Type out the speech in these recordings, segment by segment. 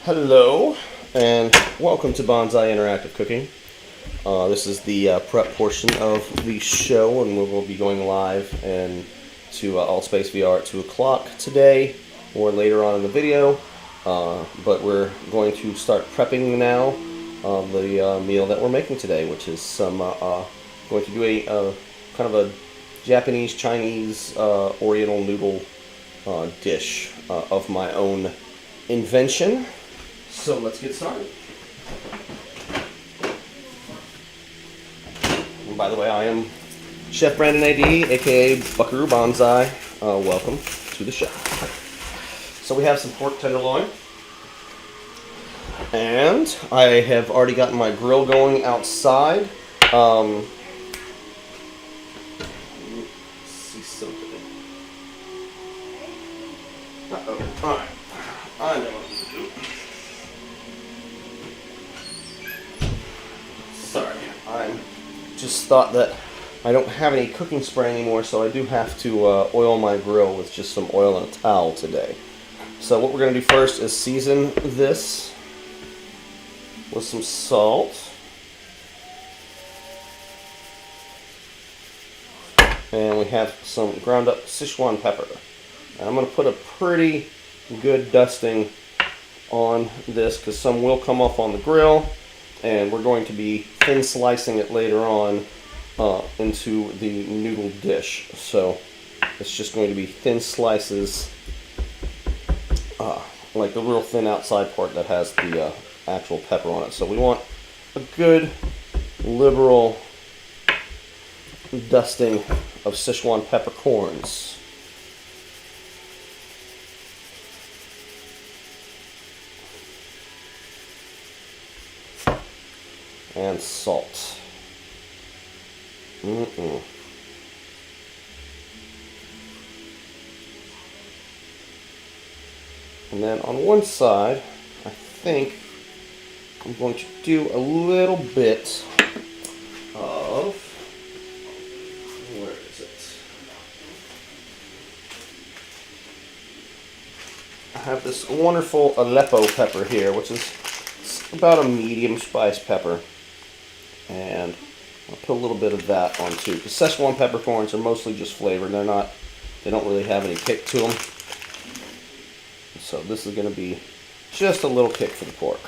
Hello, and welcome to Banzai Interactive Cooking. This is the prep portion of the show, and we will be going live and to AltspaceVR at 2 o'clock today or later on in the video. But we're going to start prepping now the meal that we're making today, which is going to do a kind of a Japanese, Chinese, Oriental noodle dish of my own invention. So let's get started. And by the way, I am Chef Brandon AD, aka Buckaroo Banzai. Welcome to the show. So we have some pork tenderloin, and I have already gotten my grill going outside. See something. Uh-oh. All right. I know what to do. Sorry, I just thought that I don't have any cooking spray anymore, so I do have to oil my grill with just some oil and a towel today. So what we're going to do first is season this with some salt. And we have some ground up Sichuan pepper. And I'm going to put a pretty good dusting on this because some will come off on the grill. And we're going to be thin slicing it later on into the noodle dish. So it's just going to be thin slices, like the real thin outside part that has the actual pepper on it. So we want a good liberal dusting of Sichuan peppercorns. And salt. And then on one side, I think I'm going to do a little bit of, where is it? I have this wonderful Aleppo pepper here, which is about a medium spice pepper. And I'll put a little bit of that on too, because Szechuan peppercorns are mostly just flavor. They don't really have any kick to them. So this is going to be just a little kick for the pork.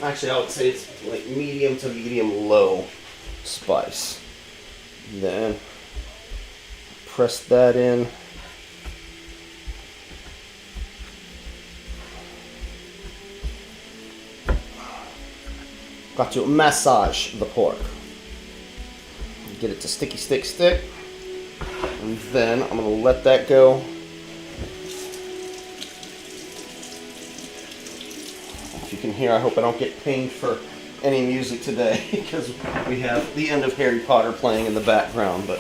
Actually, I would say it's like medium to medium low spice. Then press that in. Got to massage the pork. Get it to stick. And then I'm going to let that go. If you can hear, I hope I don't get pinged for any music today because we have the end of Harry Potter playing in the background, but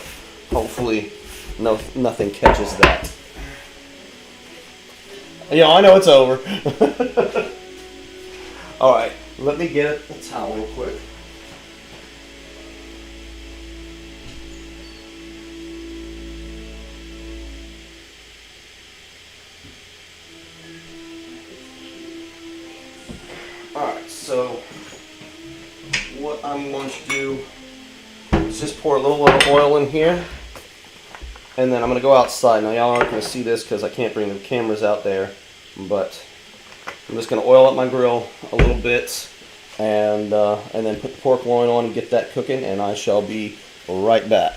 hopefully nothing catches that. Yeah, I know it's over. All right. Let me get a towel real quick. Alright, so what I'm going to do is just pour a little bit of oil in here. And then I'm going to go outside. Now y'all aren't going to see this because I can't bring the cameras out there. But I'm just going to oil up my grill a little bit and then put the pork loin on and get that cooking, and I shall be right back.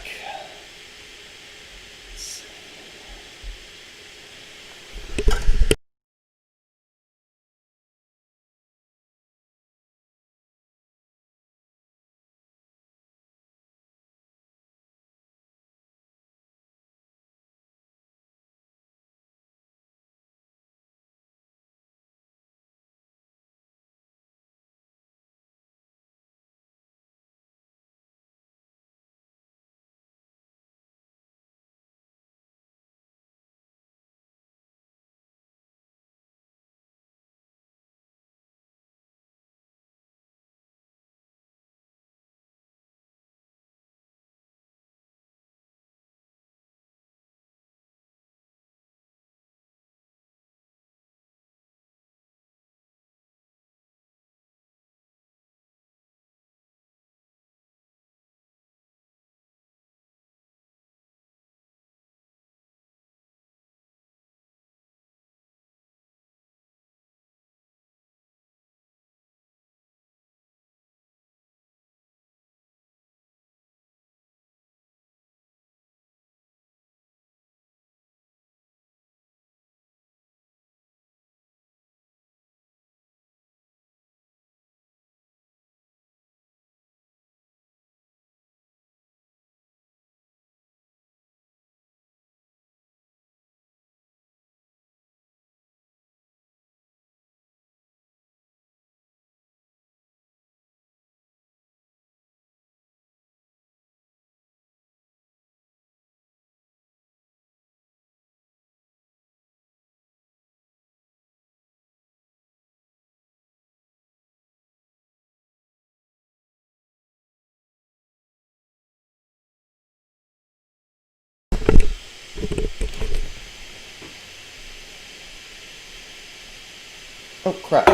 Oh crap.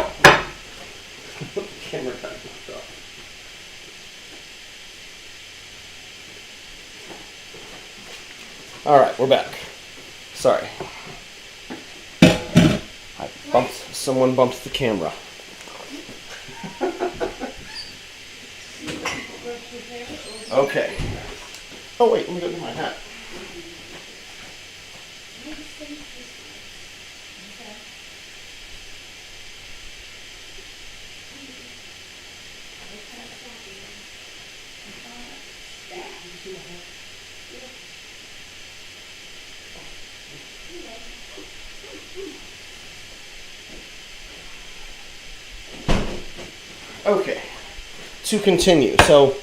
Camera got knocked off. Alright, we're back. Sorry. Someone bumped the camera. Okay. Oh wait, let me go get my hat. Okay. To continue, so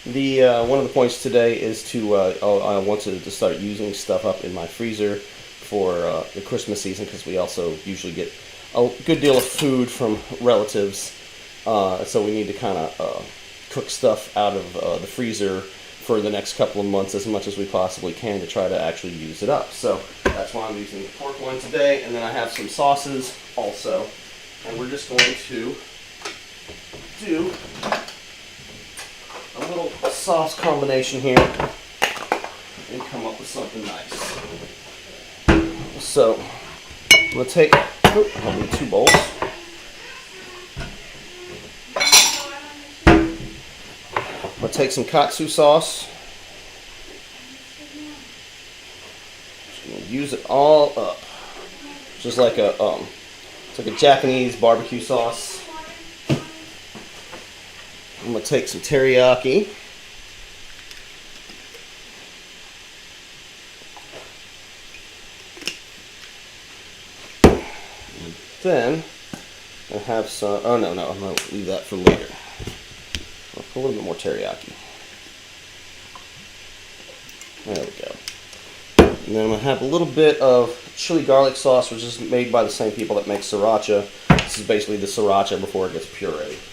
the one of the points today is to I wanted to start using stuff up in my freezer for the Christmas season, because we also usually get a good deal of food from relatives, so we need to kind of cook stuff out of the freezer for the next couple of months as much as we possibly can to try to actually use it up. So that's why I'm using the pork one today, and then I have some sauces also, and we're just going to do a little sauce combination here and come up with something nice. So I'm going to take, I'll need 2 bowls. I'm going to take some katsu sauce. Just going to use it all up. Just like it's like a Japanese barbecue sauce. I'm going to take some teriyaki. And then I have some, oh no, I'm going to leave that for later. I'll put a little bit more teriyaki. There we go. And then I'm going to have a little bit of chili garlic sauce, which is made by the same people that make sriracha. This is basically the sriracha before it gets pureed.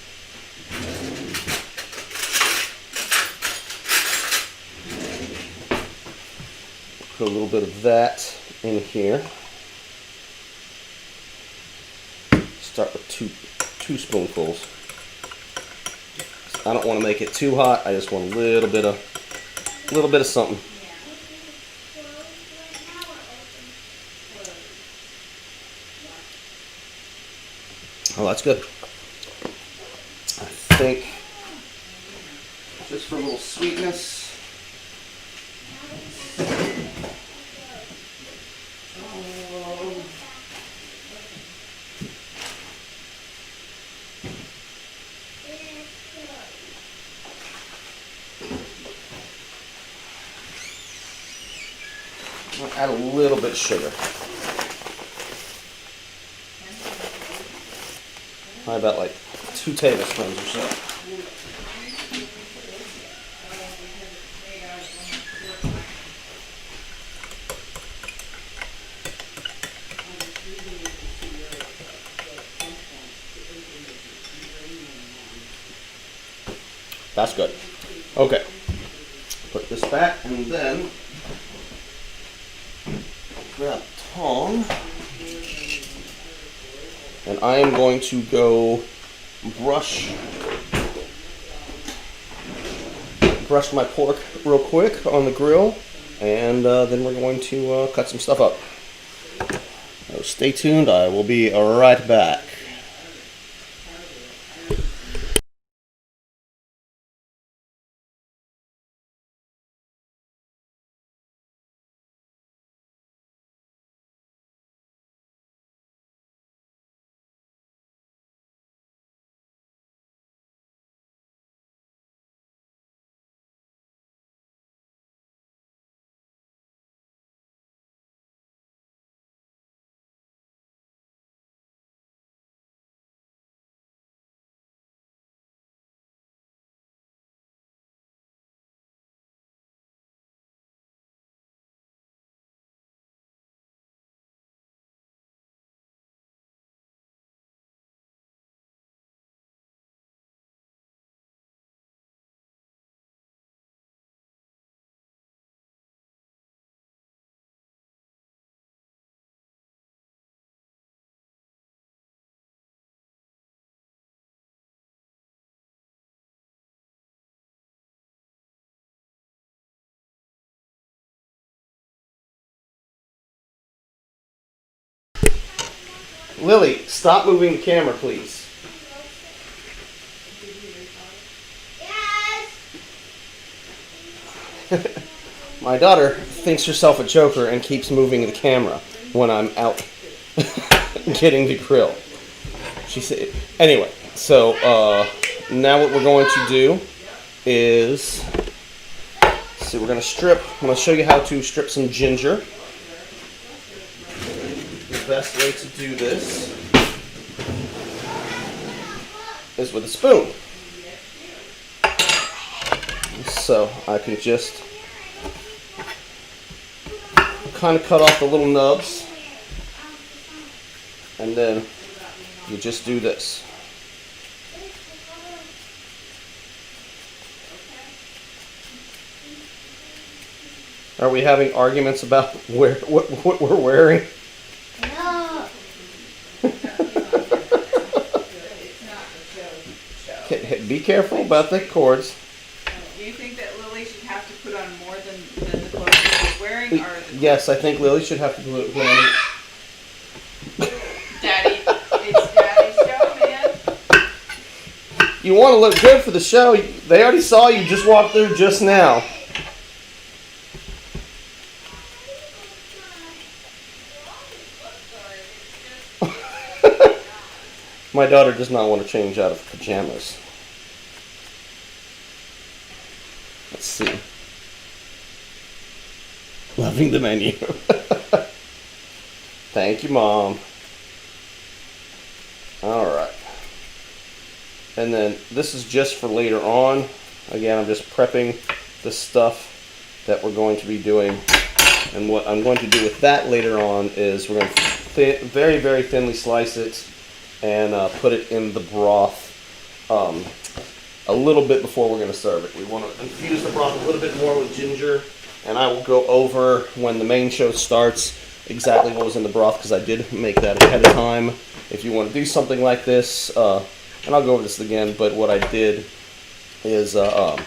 Put a little bit of that in here. Start with two spoonfuls. I don't want to make it too hot. I just want a little bit of something. Oh, that's good. I think just for a little sweetness. I'll add a little bit of sugar. Probably about like 2 tablespoons or so. That's good. Okay. Put this back, and then grab a tong. And I am going to go brush my pork real quick on the grill, and then we're going to cut some stuff up. So stay tuned. I will be right back. Lily, stop moving the camera, please. Yes. My daughter thinks herself a joker and keeps moving the camera when I'm out getting the grill. She said, anyway, so now what we're going to do is, see, we're going to strip. I'm going to show you how to strip some ginger. The best way to do this is with a spoon. So I can just kind of cut off the little nubs, and then you just do this. Are we having arguments about what we're wearing? No. Okay, be careful about the cords. Do you think that Lily should have to put on more than the clothes she's wearing? Or Yes, I think Lily should have to put on. Daddy, it's Daddy's show, man. You want to look good for the show. They already saw you just walk through just now. My daughter does not want to change out of pajamas. Let's see. Loving the menu. Thank you, Mom. Alright. And then this is just for later on. Again, I'm just prepping the stuff that we're going to be doing. And what I'm going to do with that later on is we're going to very, very thinly slice it and put it in the broth a little bit before we're going to serve it. We want to infuse the broth a little bit more with ginger, and I will go over when the main show starts exactly what was in the broth, because I did make that ahead of time. If you want to do something like this, and I'll go over this again, but what I did is I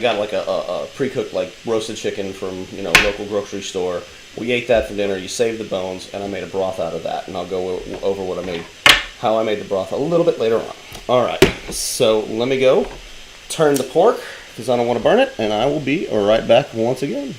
got like a pre-cooked like roasted chicken from local grocery store. We ate that for dinner. You save the bones, and I made a broth out of that, and I'll go over what I made, how I made the broth a little bit later on. All right, so let me go turn the pork because I don't want to burn it, and I will be right back once again.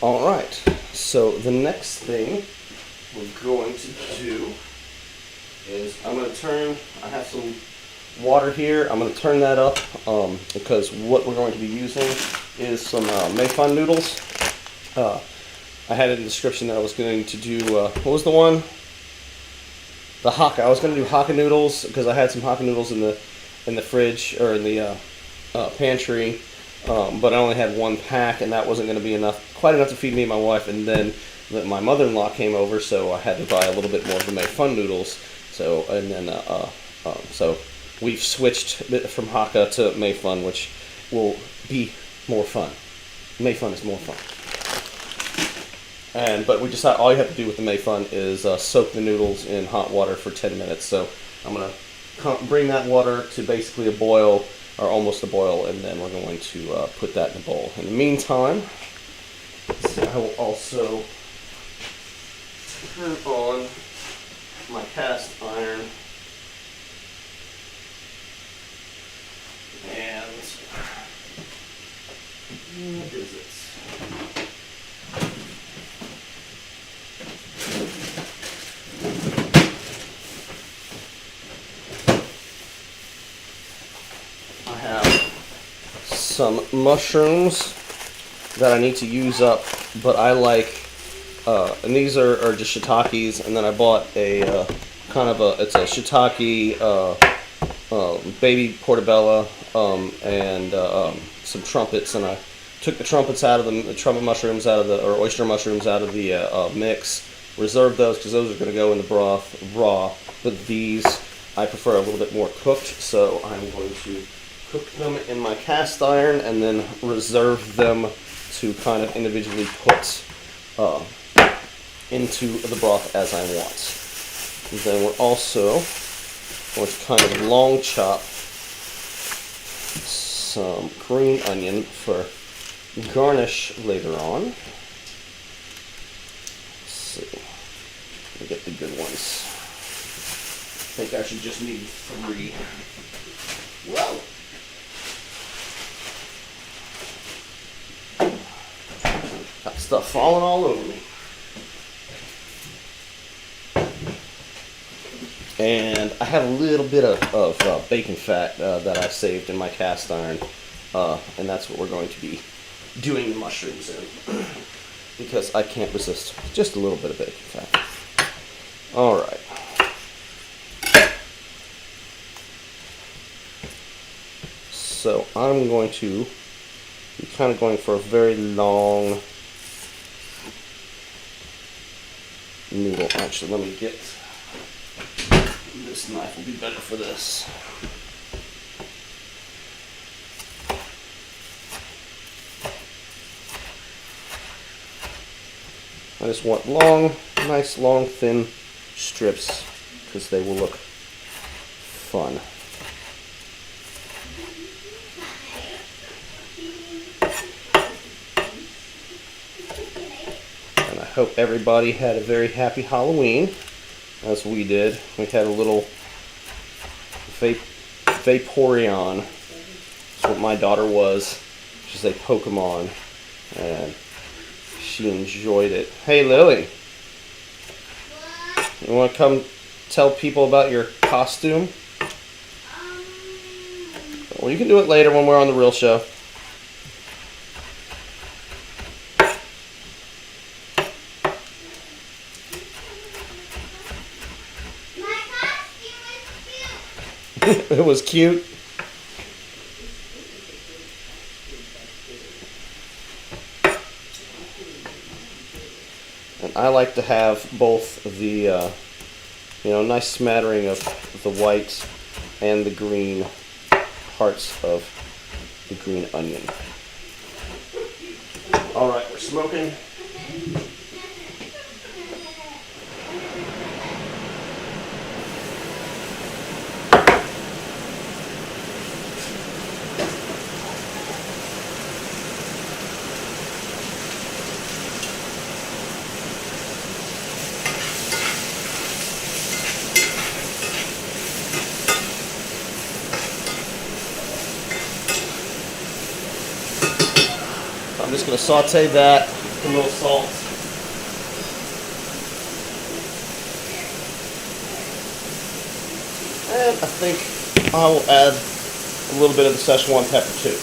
All right, so the next thing we're going to do is I have some water here. I'm going to turn that up because what we're going to be using is some Mayfun noodles. I had in the description that I was going to do, what was the one? The Hakka. I was going to do Hakka noodles because I had some Hakka noodles in the fridge or in the pantry. But I only had one pack, and that wasn't going to be quite enough to feed me and my wife. And then my mother-in-law came over, so I had to buy a little bit more of the Mayfun noodles. So, and then So we've switched from Haka to Mayfun, which will be more fun. Mayfun is more fun. But we decided all you have to do with the Mayfun is soak the noodles in hot water for 10 minutes. So I'm going to bring that water to basically a boil, or almost a boil, and then we're going to put that in a bowl. In the meantime, I will also turn on my cast iron. And what is it? I have some mushrooms that I need to use up, but I like, and these are just shiitakes, and then I bought a it's a shiitake baby portobello, and some trumpets, and I took the trumpets out of the trumpet mushrooms out of the, or oyster mushrooms out of the mix, reserved those because those are going to go in the broth raw, but these I prefer a little bit more cooked, so I'm going to cook them in my cast iron and then reserve them to kind of individually put into the broth as I want. And then we're also going to kind of long chop some green onion for garnish later on. Let's see. Let me get the good ones. I think I should just need 3. Whoa! Got stuff falling all over me. And I have a little bit of bacon fat that I saved in my cast iron, and that's what we're going to be doing the mushrooms in, because I can't resist just a little bit of bacon fat. All right. So I'm going to be kind of going for a very long noodle. Actually, let me get this knife. Will be better for this. I just want long, nice, long, thin strips because they will look fun. And I hope everybody had a very happy Halloween, as we did. We had a little Vaporeon. That's what my daughter was. She's a Pokemon, and she enjoyed it. Hey, Lily. You want to come tell people about your costume? Well, you can do it later when we're on the real show. My costume is cute. It was cute. And I like to have both the, nice smattering of the white and the green parts of the green onion. All right, we're smoking. I'm just going to saute that with a little salt. And I think I will add a little bit of the Szechuan pepper too.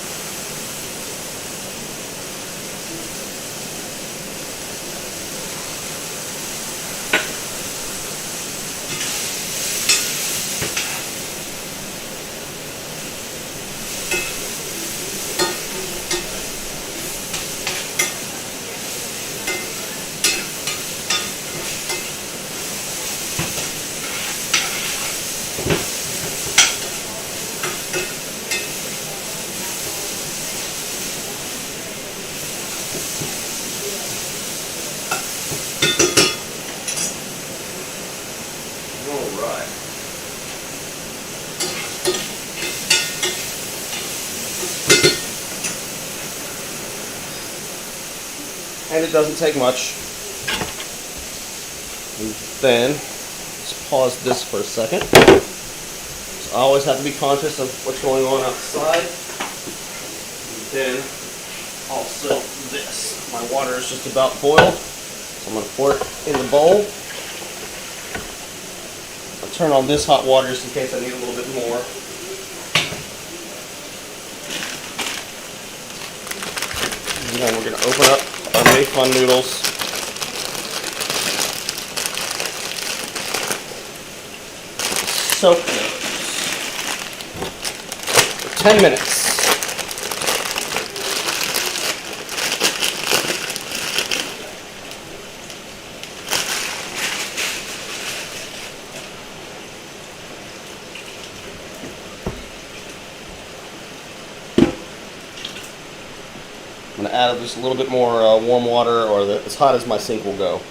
and it doesn't take much. And then, let's pause this for a second. So I always have to be conscious of what's going on outside. And then, also this. My water is just about boiled, so I'm going to pour it in the bowl. I'll turn on this hot water just in case I need a little bit more. And then we're going to open up our Made Fun noodles. Soak those for 10 minutes. I'm going to add just a little bit more warm water, or as hot as my sink will go,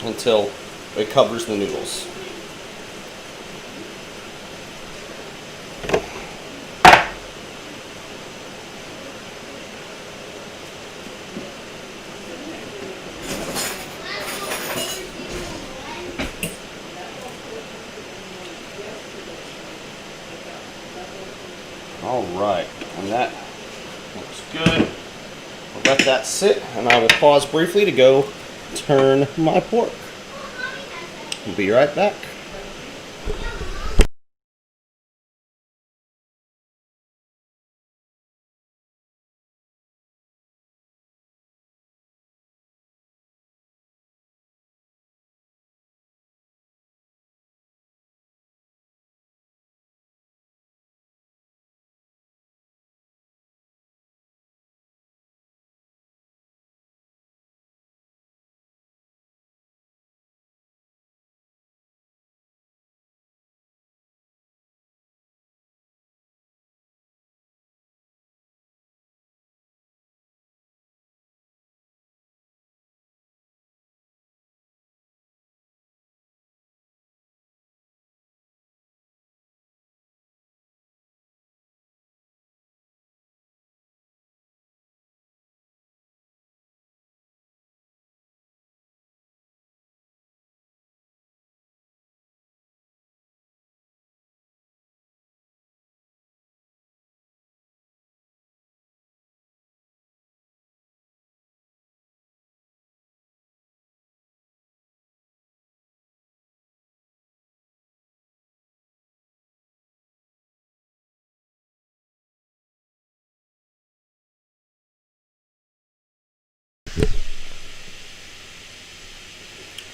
until it covers the noodles. All right, and that looks good. I'll let that sit, and I will pause briefly to go turn my pork. I'll be right back.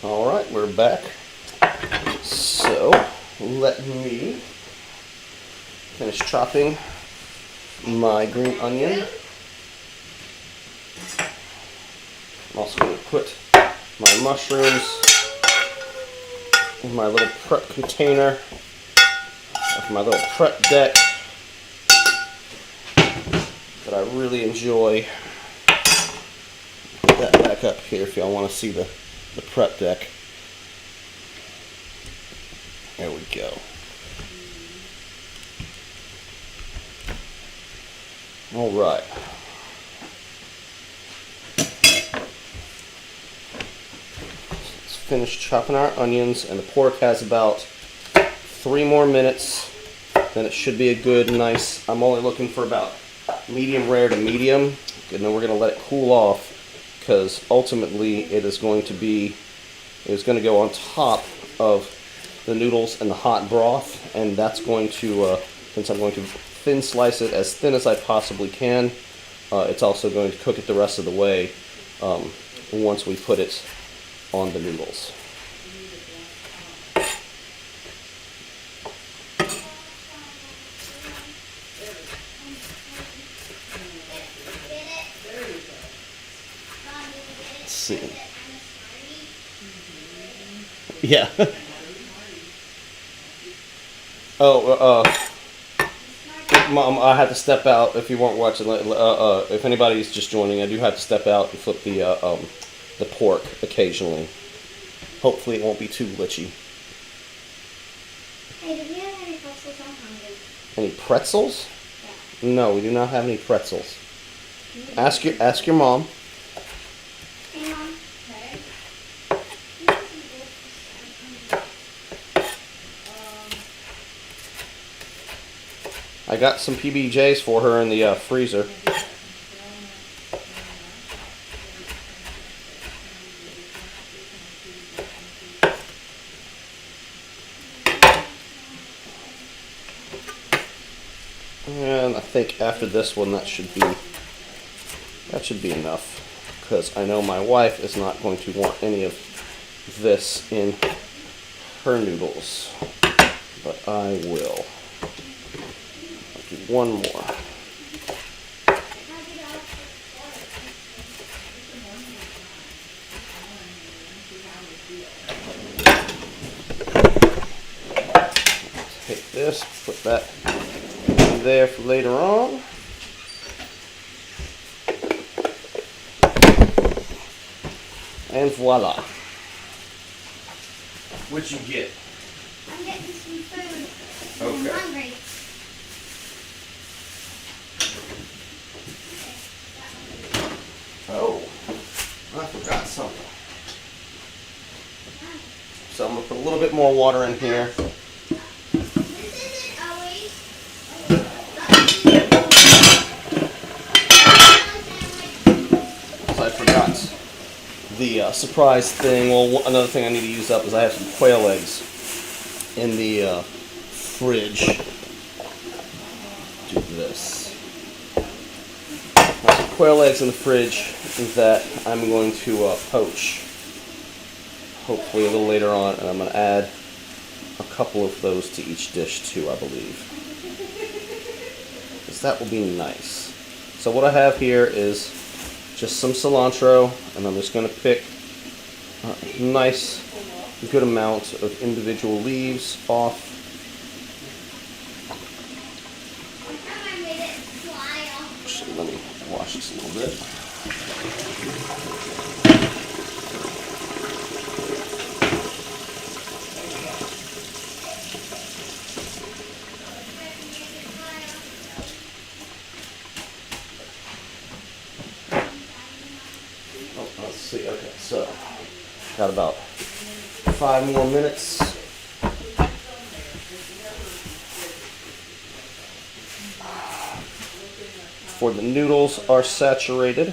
All right, we're back. So let me finish chopping my green onion. I'm also going to put my mushrooms in my little prep container, my little prep deck that I really enjoy. Put that back up here if y'all want to see the prep deck. There we go. All right. Let's finish chopping our onions, and the pork has about 3 more minutes. Then it should be a good, nice. I'm only looking for about medium rare to medium, and then we're going to let it cool off, because ultimately it is going to go on top of the noodles and the hot broth, and that's going to, since I'm going to thin slice it as thin as I possibly can, it's also going to cook it the rest of the way once we put it on the noodles. Let's see. Yeah. Oh, Mom, I had to step out. If you weren't watching, if anybody's just joining, I do have to step out and flip the pork occasionally. Hopefully, it won't be too glitchy. Hey, do we have any pretzels? I'm hungry. Any pretzels? Yeah. No, we do not have any pretzels. Ask your mom. I got some PBJs for her in the freezer. And I think after this one, that should be enough, because I know my wife is not going to want any of this in her noodles, but I will. I'll do one more. Take this, put that in there for later on. And voila. What'd you get? I'm getting some food. Okay. I'm hungry. Oh, I forgot something. So I'm going to put a little bit more water in here. This isn't always. So I forgot the surprise thing. Well, another thing I need to use up is I have some quail eggs in the fridge. Do this. I have some quail eggs in the fridge that I'm going to poach. Hopefully a little later on, and I'm going to add a couple of those to each dish too, I believe. Because that will be nice. So what I have here is just some cilantro, and I'm just going to pick a nice, good amount of individual leaves off. I made it fly off. Actually, let me wash this a little bit. Oh, let's see. Okay, so got about 5 more minutes. Before the noodles are saturated.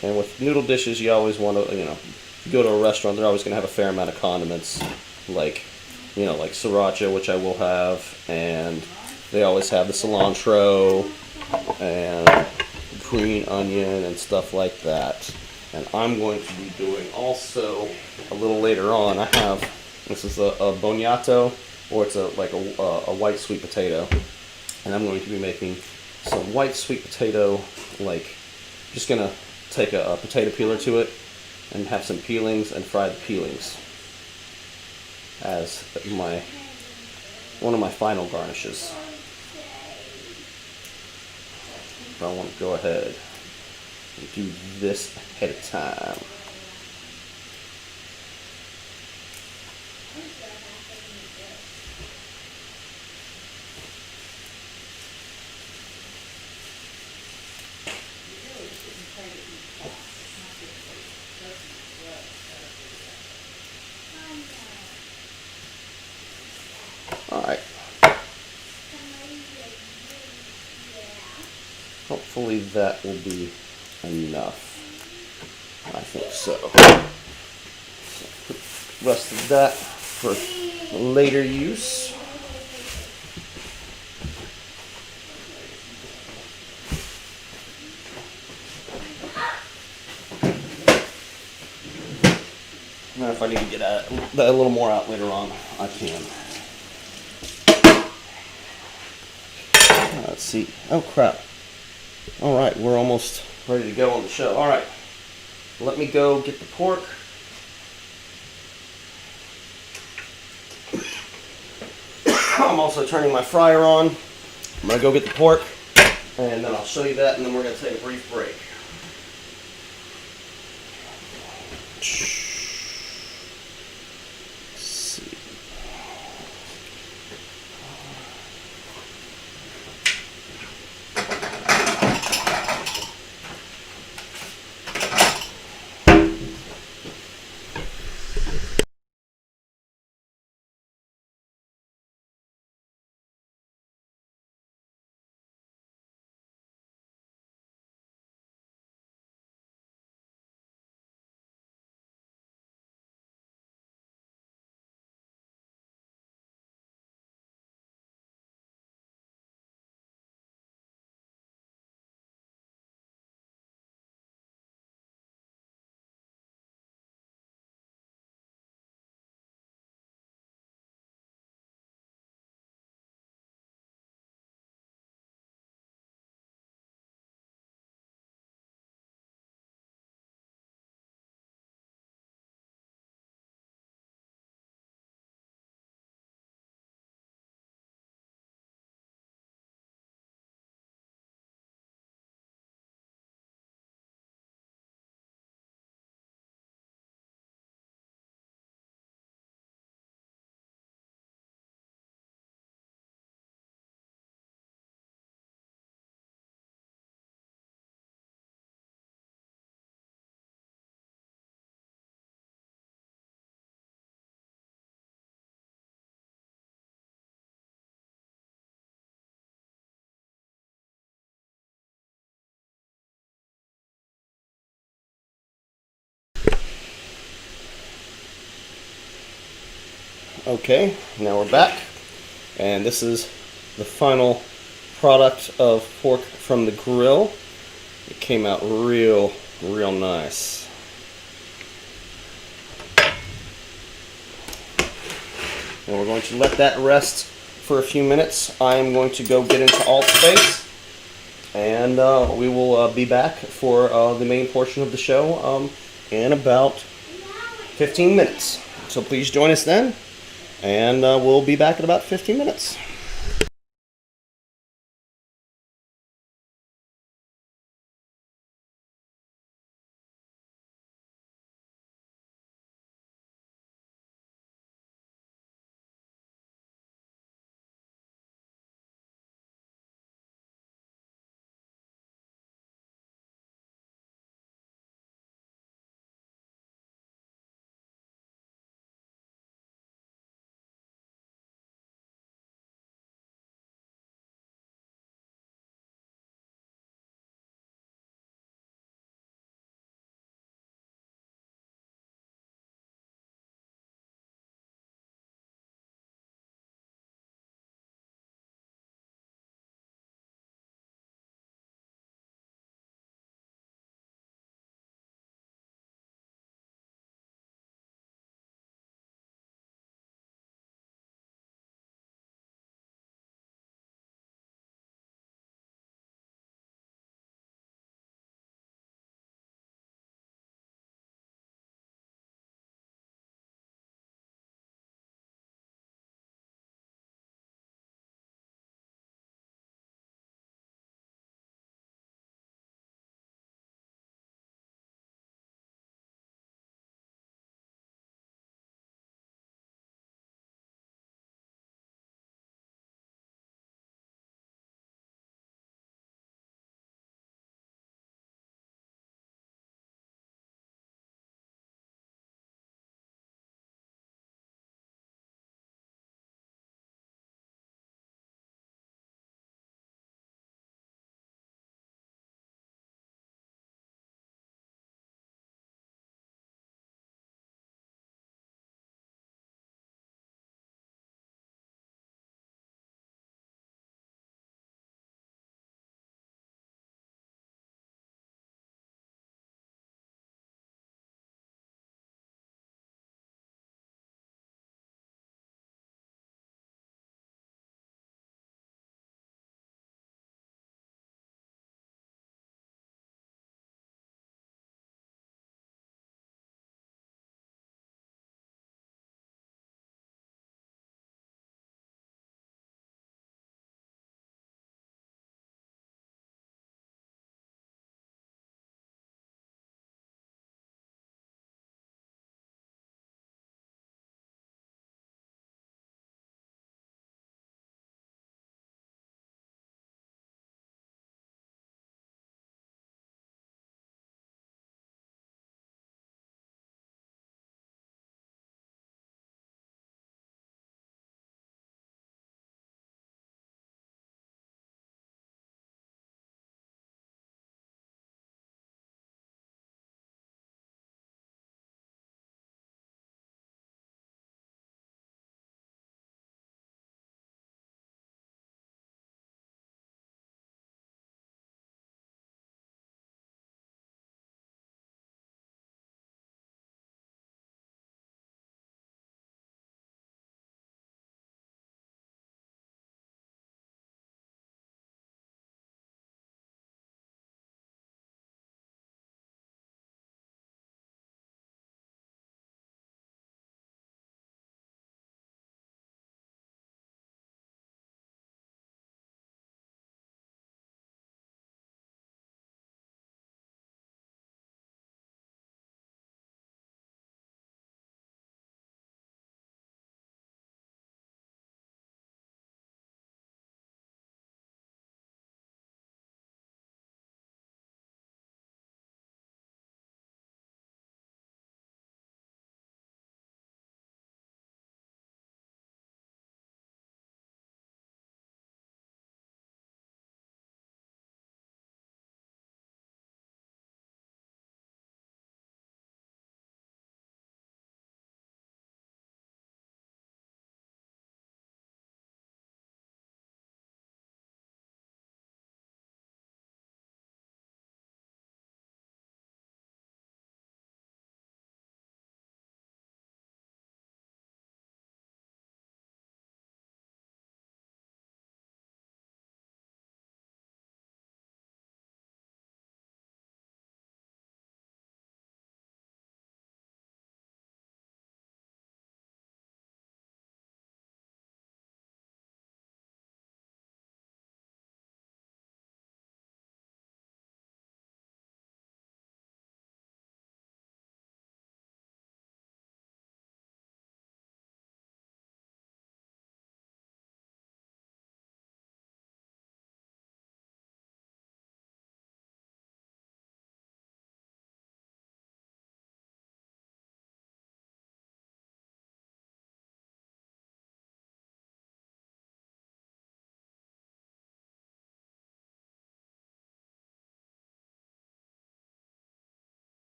And with noodle dishes, you always want to, if you go to a restaurant, they're always going to have a fair amount of condiments, like sriracha, which I will have, and they always have the cilantro and green onion and stuff like that. And I'm going to be doing also a little later on. I have, this is a boniato, or it's a white sweet potato, and I'm going to be making some white sweet potato, just gonna take a potato peeler to it and have some peelings and fry the peelings as one of my final garnishes. But I want to go ahead and do this ahead of time. Alright. Hopefully that will be enough. I think so. Put the rest of that for later use. And if I need to get that a little more out later on, I can. Let's see. Oh crap. Alright, we're almost ready to go on the show. Alright. Let me go get the pork. I'm also turning my fryer on. I'm going to go get the pork, and then I'll show you that, and then we're going to take a brief break. Let's see. Okay, now we're back, and this is the final product of pork from the grill. It came out real nice. And we're going to let that rest for a few minutes. I am going to go get into AltSpace, and we will be back for the main portion of the show in about 15 minutes. So please join us then, and we'll be back in about 15 minutes.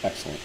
Excellent.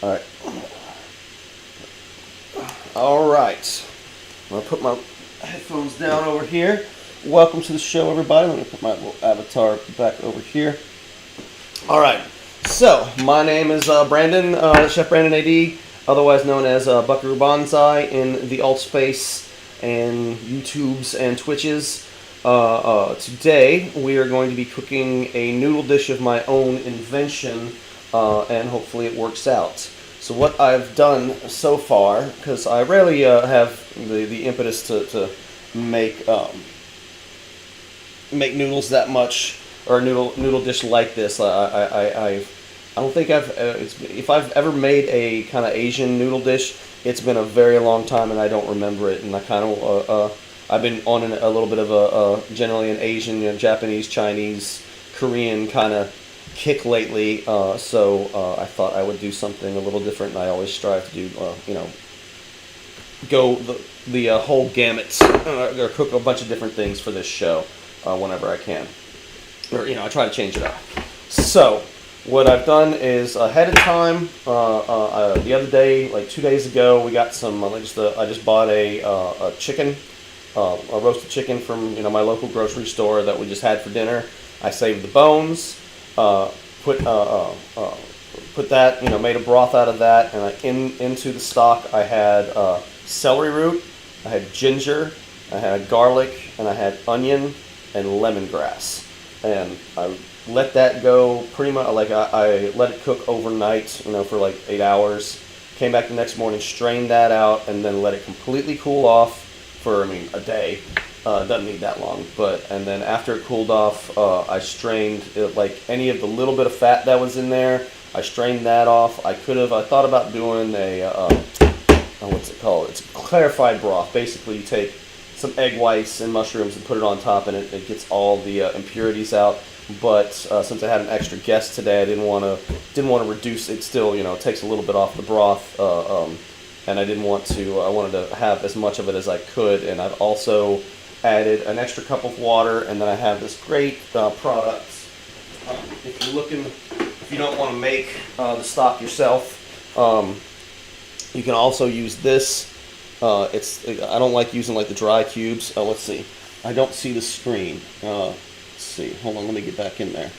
All right. All right. I'm gonna put my headphones down over here. Welcome to the show, everybody. Let me put my little avatar back over here. All right. So my name is Brandon, Chef Brandon AD, otherwise known as Buckaroo Banzai in the Altspace and YouTubes and Twitches. Today we are going to be cooking a noodle dish of my own invention, and hopefully it works out. So what I've done so far, because I rarely have the impetus to make make noodles that much, or a noodle dish like this. I don't think if I've ever made a kind of Asian noodle dish, it's been a very long time and I don't remember it. And I kind of I've been on a little bit of a generally an Asian, Japanese, Chinese, Korean kind of kick lately. So I thought I would do something a little different. And I always strive to do go the whole gamut, or cook a bunch of different things for this show whenever I can, or I try to change it up. So what I've done is ahead of time, the other day, like 2 days ago, we got some. I just bought a chicken, a roasted chicken from my local grocery store that we just had for dinner. I saved the bones, put that, made a broth out of that, and into the stock I had celery root, I had ginger, I had garlic, and I had onion and lemongrass, and I let that go pretty much. Like I let it cook overnight, for like 8 hours. Came back the next morning, strained that out, and then let it completely cool off for a day. Doesn't need that long, and then after it cooled off, I strained it, like any of the little bit of fat that was in there. I strained that off. I thought about doing what's it called? It's clarified broth. Basically, you take some egg whites and mushrooms and put it on top, and it gets all the impurities out. But since I had an extra guest today, I didn't want to reduce it. Still, it takes a little bit off the broth, and I didn't want to. I wanted to have as much of it as I could, and I've also added an extra cup of water, and then I have this great product. If you don't want to make the stock yourself, you can also use this. I don't like using like the dry cubes. Let's see. I don't see the screen. Let's see. Hold on. Let me get back in there.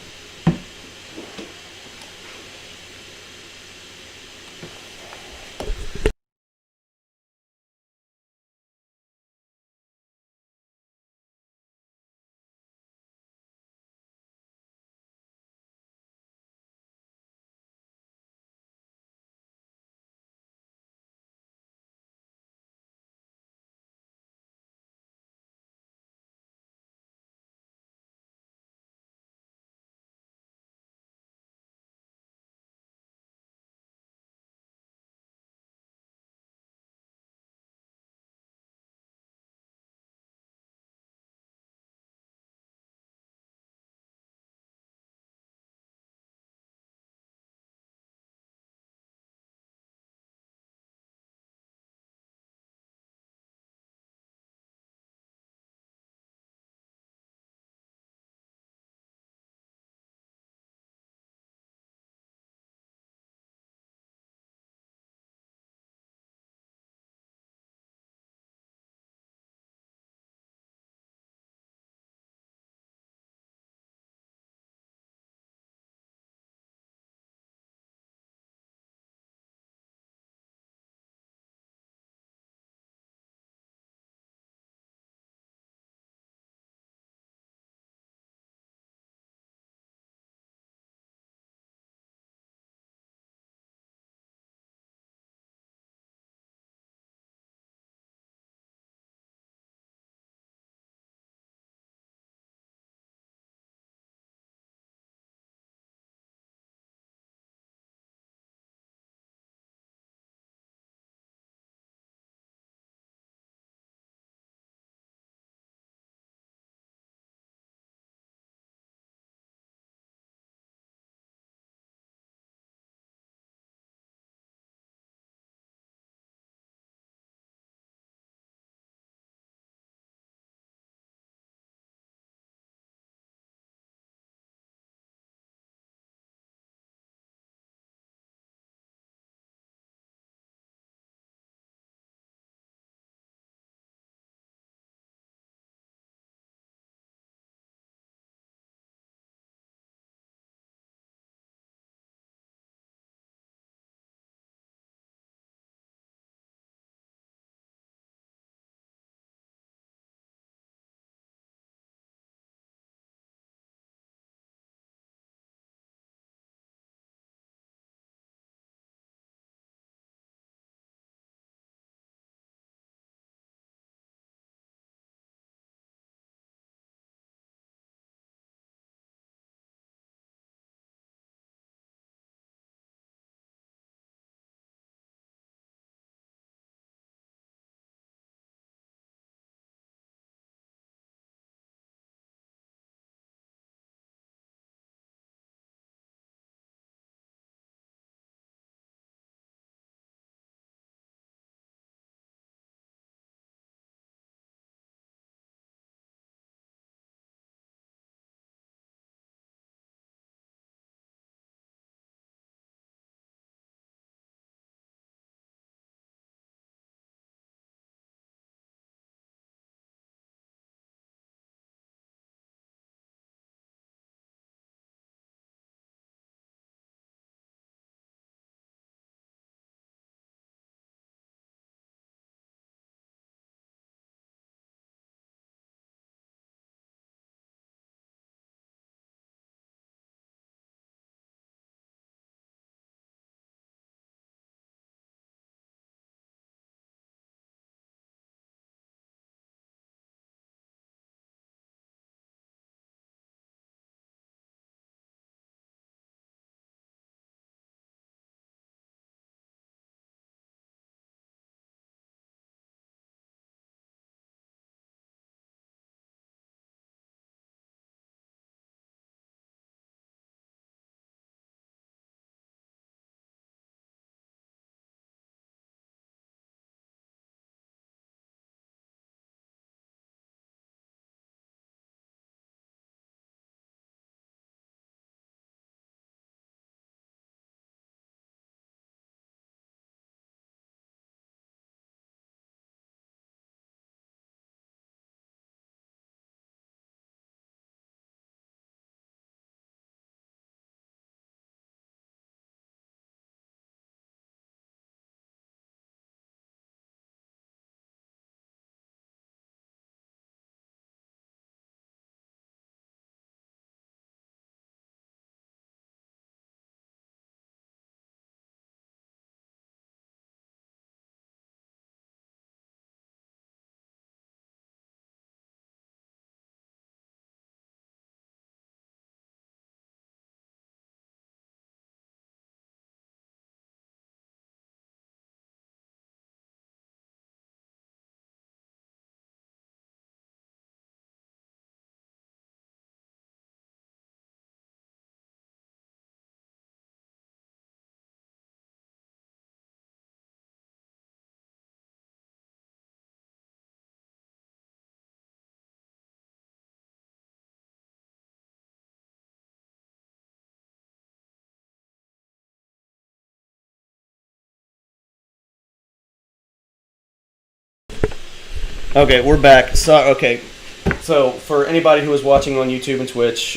Okay, we're back. So for anybody who was watching on YouTube and Twitch,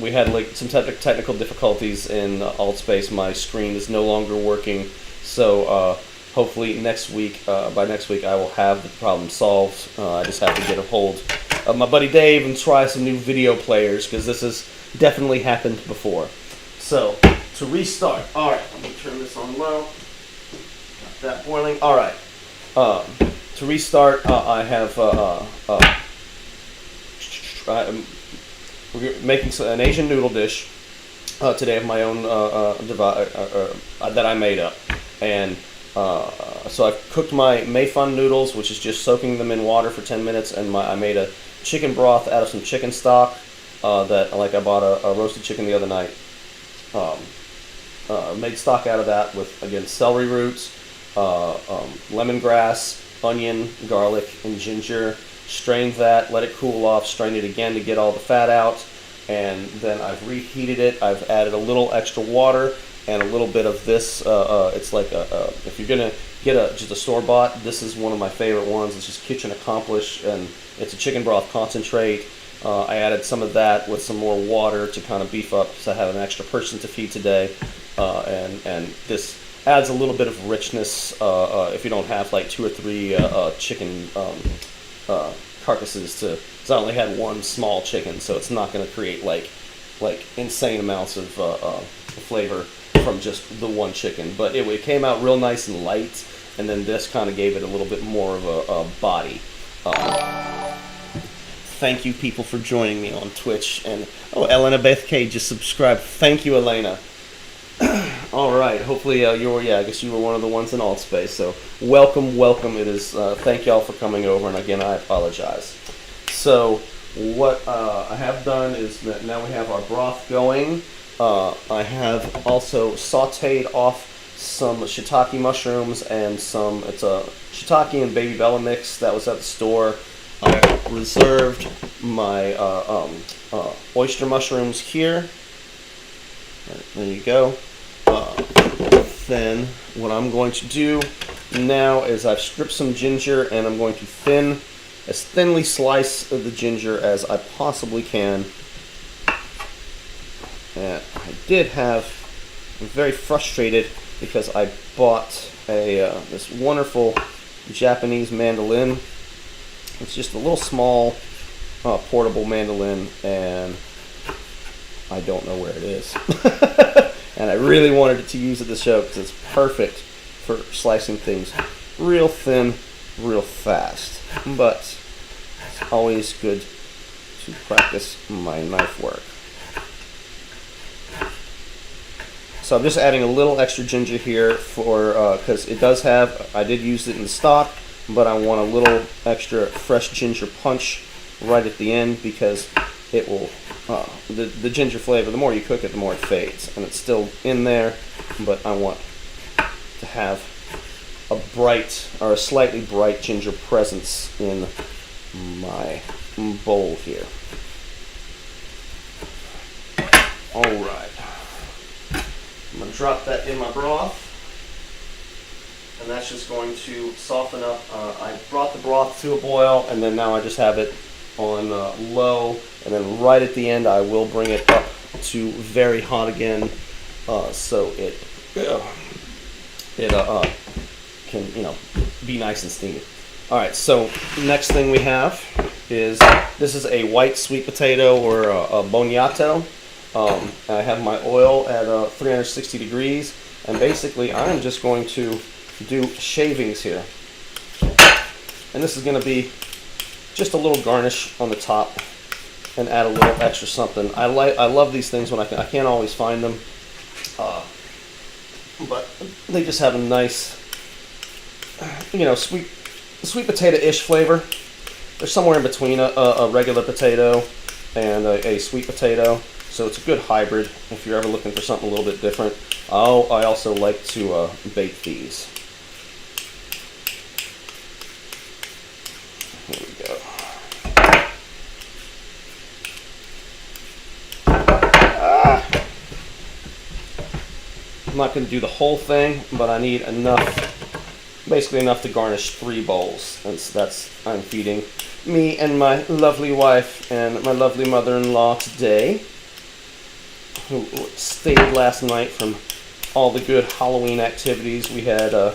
we had like some technical difficulties in AltSpace. My screen is no longer working, so hopefully next week, by next week, I will have the problem solved. I just have to get a hold of my buddy Dave and try some new video players because this has definitely happened before. So to restart, all right, I'm gonna turn this on low. Got that boiling. All right. To restart, I have we're making an Asian noodle dish today of my own that I made up, and so I've cooked my Mei Fun noodles, which is just soaking them in water for 10 minutes, and I made a chicken broth out of some chicken stock that I bought a roasted chicken the other night. Made stock out of that with again celery roots, lemongrass, onion, garlic, and ginger. Strained that, let it cool off, strained it again to get all the fat out, and then I've reheated it. I've added a little extra water and a little bit of this. It's like if you're gonna get just a store-bought, this is one of my favorite ones. It's just Kitchen Accomplished, and it's a chicken broth concentrate. I added some of that with some more water to kind of beef up because I have an extra person to feed today, and this adds a little bit of richness if you don't have like 2 or 3 chicken carcasses to. Because I only had one small chicken, so it's not going to create like insane amounts of flavor from just the one chicken. But it came out real nice and light, and then this kind of gave it a little bit more of a body. Thank you, people, for joining me on Twitch. And Elena Beth K just subscribed. Thank you, Elena. All right. Hopefully, I guess you were one of the ones in AltSpace. So welcome. It is. Thank y'all for coming over. And again, I apologize. So what I have done is that now we have our broth going. I have also sautéed off some shiitake mushrooms and it's a shiitake and baby bella mix that was at the store. I reserved my oyster mushrooms here. There you go. Then what I'm going to do now is I've stripped some ginger, and I'm going to as thinly slice the ginger as I possibly can. And I'm very frustrated because I bought this wonderful Japanese mandolin. It's just a little small portable mandolin, and I don't know where it is. And I really wanted to use it to show because it's perfect for slicing things real thin, real fast. But it's always good to practice my knife work. So I'm just adding a little extra ginger here for because it does have. I did use it in the stock, but I want a little extra fresh ginger punch right at the end because it will. The ginger flavor, the more you cook it, the more it fades. And it's still in there, but I want to have a bright, or a slightly bright ginger presence in my bowl here. Alright. I'm going to drop that in my broth. And that's just going to soften up. I brought the broth to a boil, and then now I just have it on low, and then right at the end I will bring it up to very hot again, so it can be nice and steamy. All right, so next thing we have is this is a white sweet potato or a boniato. I have my oil at 360 degrees, and basically I'm just going to do shavings here, and this is going to be just a little garnish on the top and add a little extra something. I love these things when I can't always find them, but they just have a nice, sweet potato-ish flavor. They're somewhere in between a regular potato and a sweet potato, so it's a good hybrid if you're ever looking for something a little bit different. I also like to bake these. Here we go. I'm not going to do the whole thing, but I need enough basically enough to garnish 3 bowls. And so I'm feeding me and my lovely wife and my lovely mother-in-law today, who stayed last night from all the good Halloween activities. We had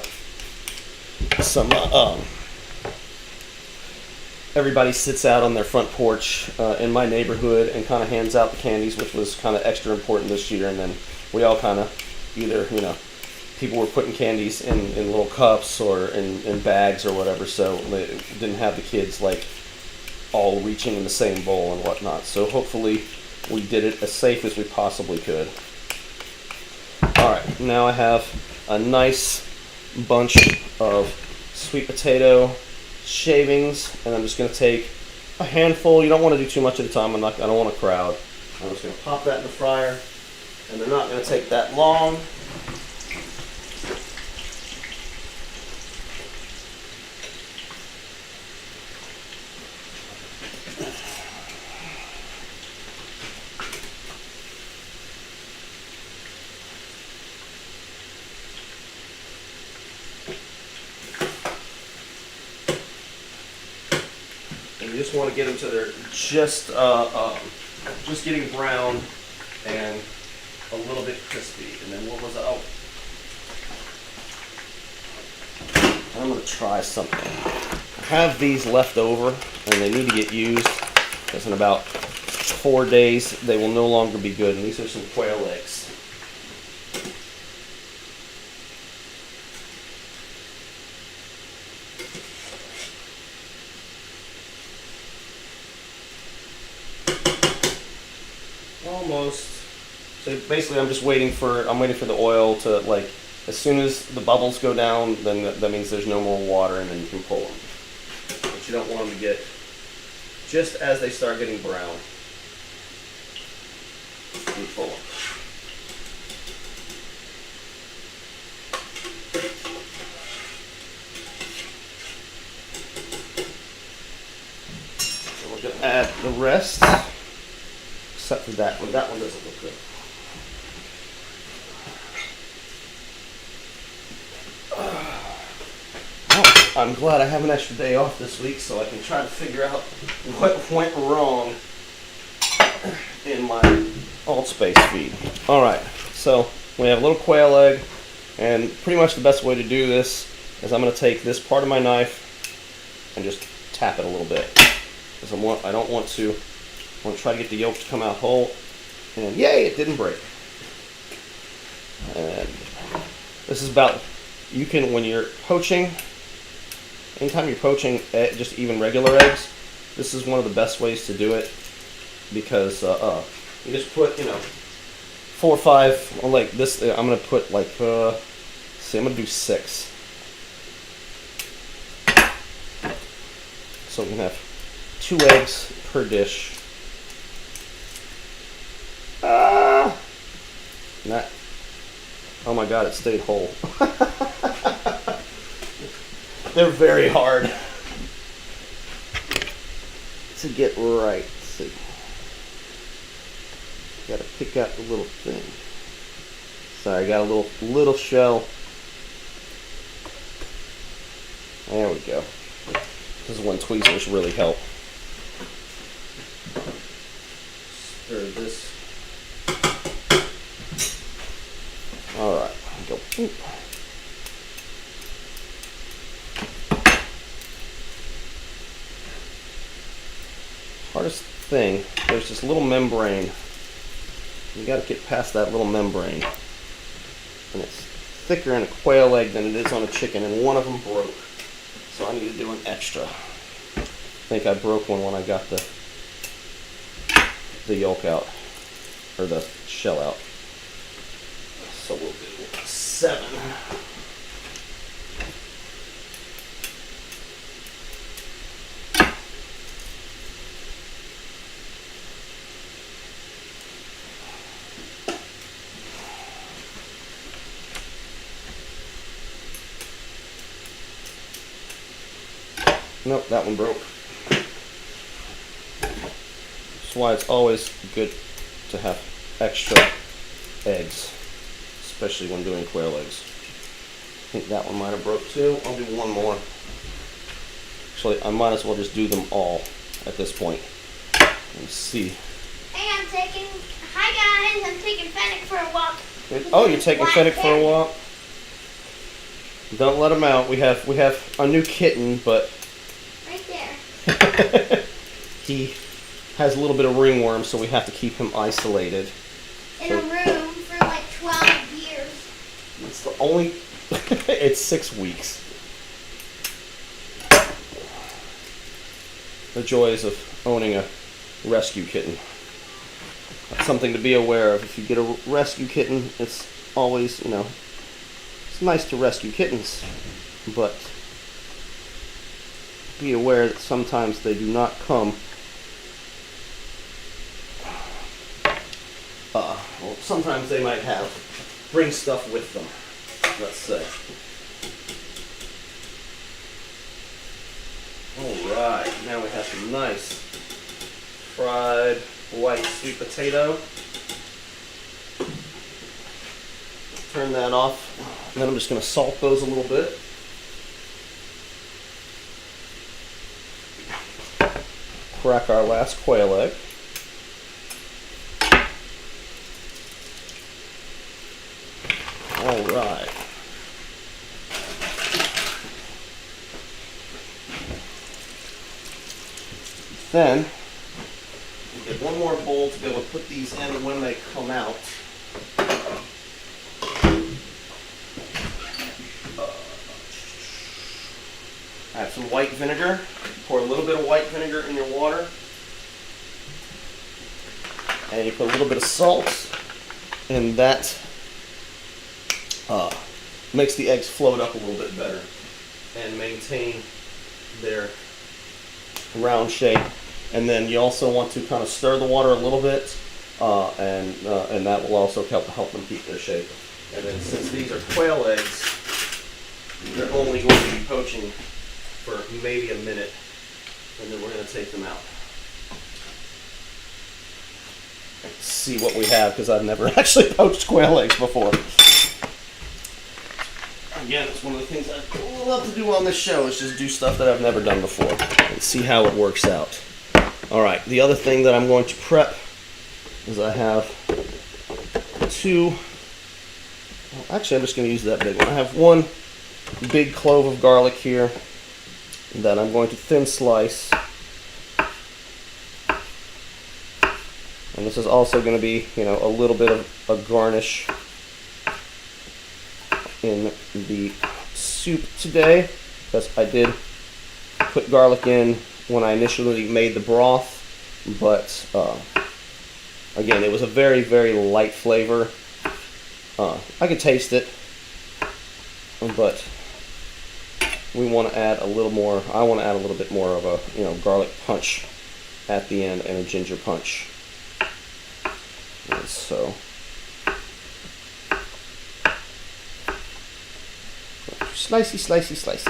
some everybody sits out on their front porch in my neighborhood and kind of hands out the candies, which was kind of extra important this year. And then we all kind of either, people were putting candies in little cups or in bags or whatever, so they didn't have the kids like all reaching in the same bowl and whatnot. So hopefully we did it as safe as we possibly could. Alright, now I have a nice bunch of sweet potato shavings, and I'm just going to take a handful. You don't want to do too much at a time. I don't want to crowd. I'm just going to pop that in the fryer, and they're not going to take that long. You just want to get them to their just getting brown and a little bit crispy. And then what was it? Oh, I'm going to try something. I have these left over, and they need to get used because in about 4 days they will no longer be good. And these are some quail eggs. Almost. So basically, I'm waiting for the oil to, like, as soon as the bubbles go down, then that means there's no more water, and then you can pull them. But you don't want them to get just as they start getting brown. You pull them. So we're gonna add the rest. Except for that one. That one doesn't look good. Well, I'm glad I have an extra day off this week so I can try to figure out what went wrong in my AltspaceVR feed. Alright, so we have a little quail egg, and pretty much the best way to do this is I'm going to take this part of my knife and just tap it a little bit. Because I don't want to try to get the yolk to come out whole, and yay, it didn't break. And this is about, you can, when you're poaching, anytime you're poaching just even regular eggs, this is one of the best ways to do it, because you just put, 4 or 5, like this, I'm going to put like, see, I'm going to do 6. So we can have 2 eggs per dish. Oh my god, it stayed whole. They're very hard to get right. Let's see. Gotta pick out the little thing. Sorry, I got a little shell. There we go. This is when tweezers really help. Stir this. Alright, go. Oop. Hardest thing, there's this little membrane. You gotta get past that little membrane. And it's thicker in a quail egg than it is on a chicken, and one of them broke. So I need to do an extra. I think I broke one when I got the yolk out, or the shell out. So we'll do 7. Nope, that one broke. That's why it's always good to have extra eggs, especially when doing quail eggs. think that one might have broke too. I'll do one more. Actually, I might as well just do them all at this point. Let's see. Hey, hi guys, I'm taking Fennec for a walk. Oh, you're taking Fennec for a walk? Don't let him out. We have a new kitten, but Right there. he has a little bit of ringworm, so we have to keep him isolated. In a room for like 12 years. It's the only. It's 6 weeks. The joys of owning a rescue kitten. That's something to be aware of. If you get a rescue kitten, it's always, it's nice to rescue kittens, but be aware that sometimes they do not come. Well, sometimes they might bring stuff with them, let's say. Alright, now we have some nice fried white sweet potato. Turn that off, and then I'm just going to salt those a little bit. Crack our last quail egg. Alright. Then, we get one more bowl to be able to put these in when they come out. Add some white vinegar. Pour a little bit of white vinegar in your water. And you put a little bit of salt. And that makes the eggs float up a little bit better and maintain their round shape. And then you also want to kind of stir the water a little bit, and that will also help them keep their shape. And then since these are quail eggs, they're only going to be poaching for maybe a minute, and then we're going to take them out. Let's see what we have, because I've never actually poached quail eggs before. Again, it's one of the things I love to do on this show, is just do stuff that I've never done before and see how it works out. Alright, the other thing that I'm going to prep is I have two, well, actually I'm just going to use that big one. I have one big clove of garlic here that I'm going to thin slice. And this is also going to be, a little bit of a garnish in the soup today, because I did put garlic in when I initially made the broth, but again, it was a very, very light flavor. I could taste it, but we want to add a little more. I want to add a little bit more of a garlic punch at the end and a ginger punch. And so slicey, slicey, slicey.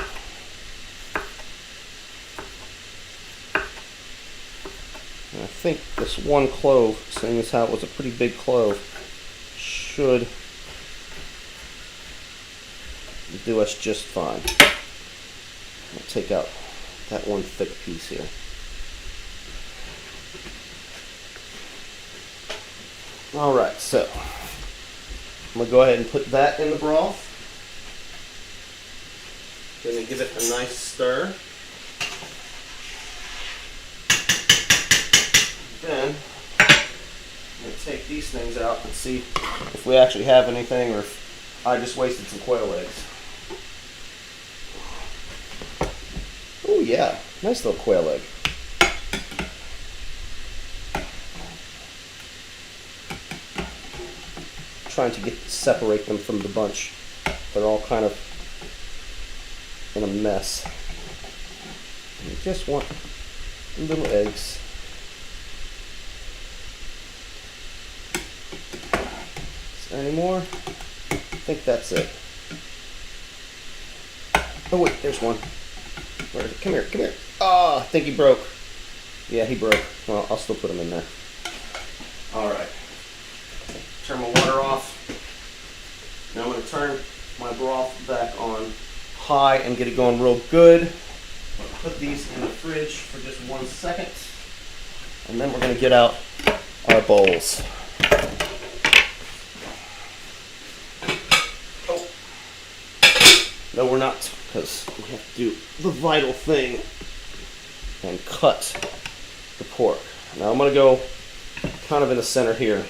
And I think this one clove, seeing as how it was a pretty big clove, should do us just fine. I'll take out that one thick piece here. Alright, so I'm going to go ahead and put that in the broth. Going to give it a nice stir. Then I'm going to take these things out and see if we actually have anything, or if I just wasted some quail eggs. Oh yeah, nice little quail egg. Trying to separate them from the bunch. They're all kind of in a mess. You just want little eggs. Is there any more? I think that's it. Oh wait, there's one. Where is it? Come here, come here. Oh, I think he broke. Yeah, he broke. Well, I'll still put him in there. Alright. Turn my water off. Now I'm going to turn my broth back on. high and get it going real good. Put these in the fridge for just 1 second. And then we're going to get out our bowls. Oh. No, we're not, because we have to do the vital thing and cut the pork. Now I'm going to go kind of in the center here.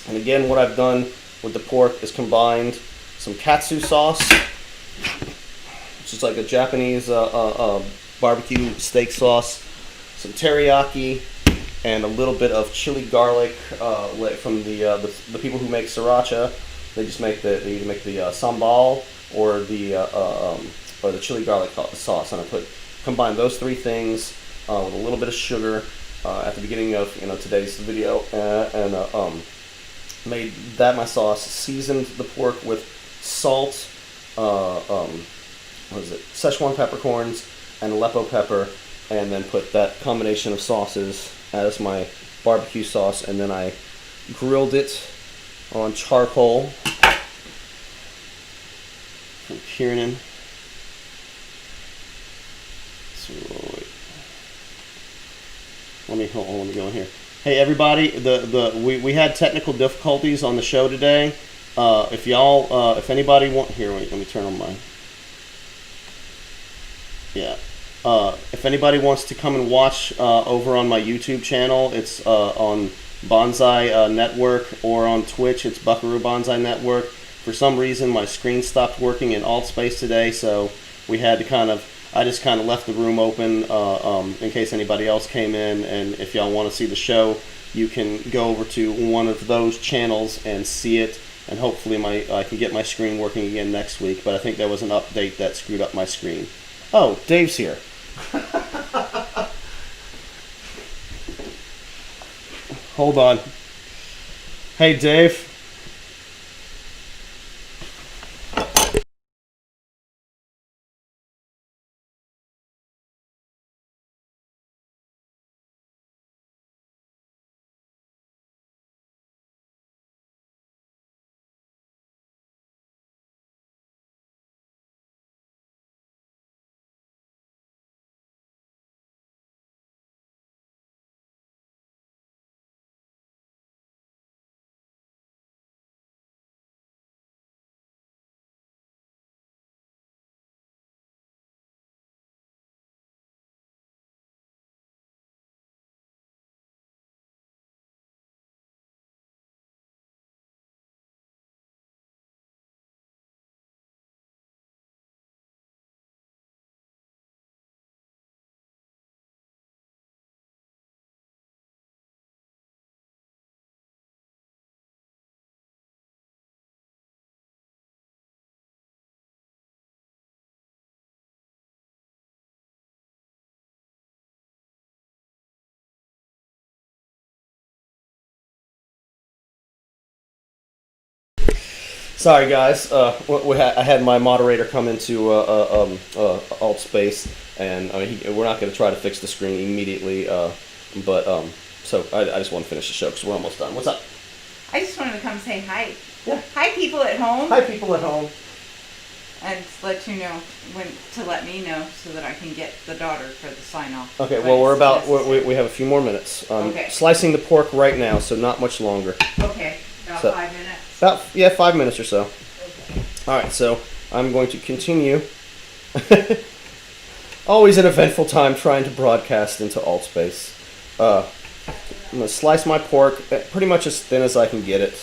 And again, what I've done with the pork is combined some katsu sauce, which is like a Japanese barbecue steak sauce, some teriyaki, and a little bit of chili garlic from the people who make sriracha. They just make they either make the sambal or the chili garlic sauce, and I combine those three things with a little bit of sugar at the beginning of today's video, and made that my sauce. Seasoned the pork with salt, Szechuan peppercorns and Aleppo pepper, and then put that combination of sauces as my barbecue sauce, and then I grilled it on charcoal from Kiernan. So let me go in here. Hey everybody, we had technical difficulties on the show today. If anybody let me turn on mine. Yeah. If anybody wants to come and watch over on my YouTube channel, it's on Banzai Network, or on Twitch, it's Buckaroo Banzai Network. For some reason, my screen stopped working in AltSpace today, so we had to I just kind of left the room open in case anybody else came in. And if y'all want to see the show, you can go over to one of those channels and see it. And hopefully I can get my screen working again next week. But I think there was an update that screwed up my screen. Oh, Dave's here. Hold on. Hey, Dave. Sorry, guys. I had my moderator come into AltSpace, and we're not going to try to fix the screen immediately. So I just want to finish the show because we're almost done. What's up? I just wanted to come say hi. Yeah. Hi, people at home. Hi, people at home. And let you know let me know so that I can get the daughter for the sign off. Okay. Well, we have a few more minutes. Okay. Slicing the pork right now, so not much longer. Okay. About 5 minutes. 5 minutes or so. Okay. All right. So I'm going to continue. Always an eventful time trying to broadcast into AltSpace. I'm going to slice my pork pretty much as thin as I can get it.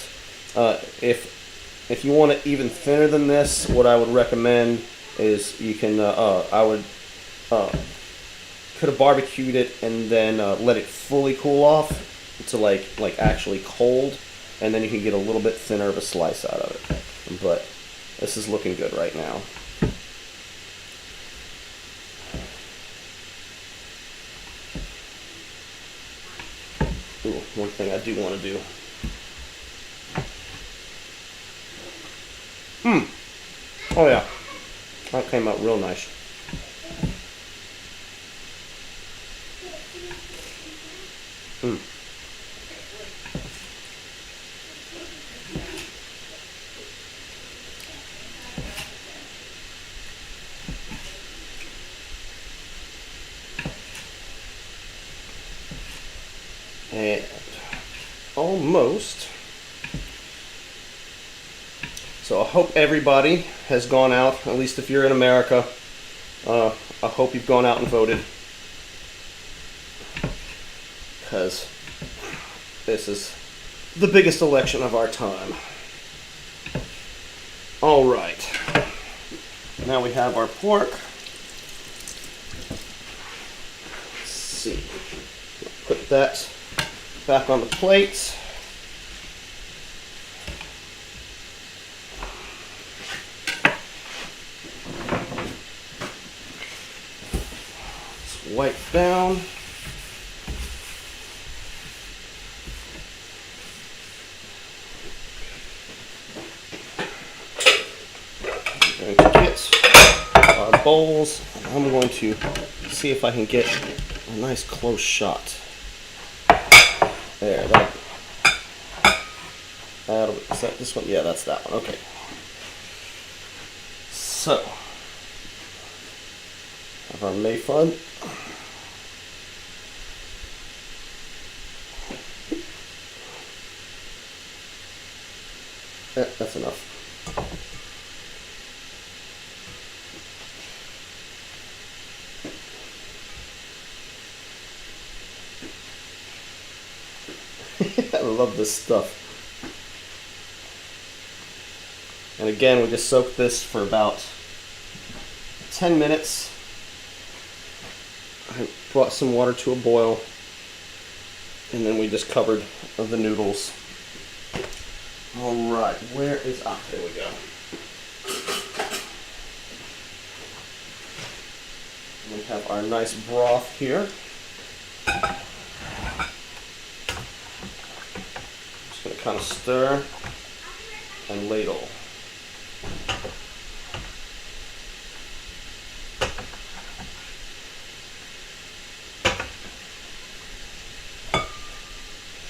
If you want it even thinner than this, what I would recommend is you can could have barbecued it and then let it fully cool off to like actually cold, and then you can get a little bit thinner of a slice out of it. But this is looking good right now. Ooh, one thing I do want to do. Oh yeah, that came out real nice. almost. So I hope everybody has gone out, at least if you're in America. I hope you've gone out and voted, because this is the biggest election of our time. All right. Now we have our pork. Let's see. Put that back on the plate. Let's wipe down. We're going to get our bowls, and I'm going to see if I can get a nice close shot. There, is that this one? Yeah, that's that one. Okay. So, have our Mayfun. That's enough. I love this stuff. And again, we just soaked this for about 10 minutes. I brought some water to a boil, and then we just covered the noodles. All right, where is, there we go. We have our nice broth here. Just going to kind of stir and ladle.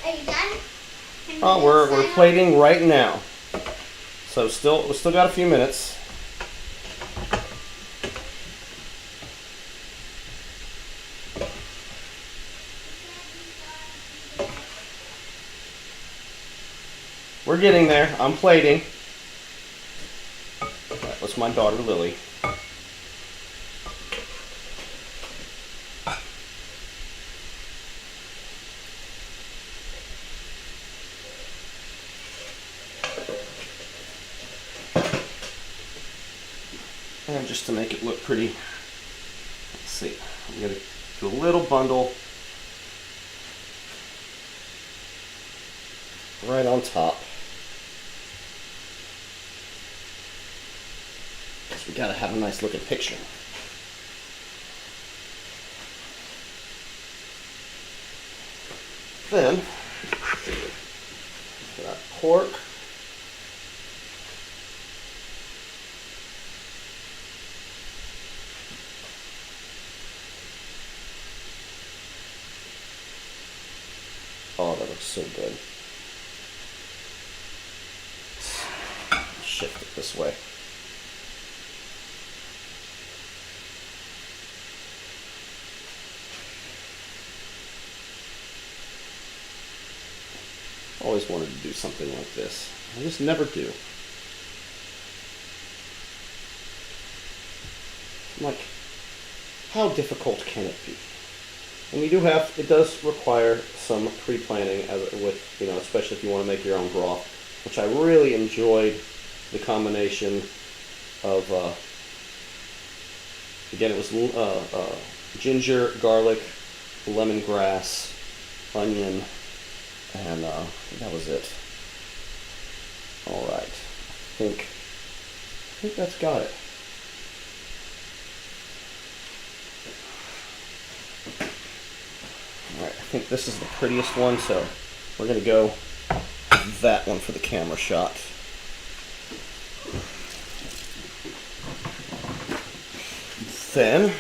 Are you done? Oh, we're plating right now. So we still got a few minutes. We're getting there. I'm plating. That was my daughter Lily. And just to make it look pretty, let's see, I'm going to do a little bundle right on top. Because we got to have a nice looking picture. Then, for that pork. Oh, that looks so good. Let's shift it this way. Always wanted to do something like this. I just never do. I'm like, how difficult can it be? And it does require some pre-planning, especially if you want to make your own broth, which I really enjoyed the combination of, again, it was ginger, garlic, lemongrass, onion, and that was it. All right, I think that's got it. Alright, I think this is the prettiest one, so we're going to go with that one for the camera shot. Then,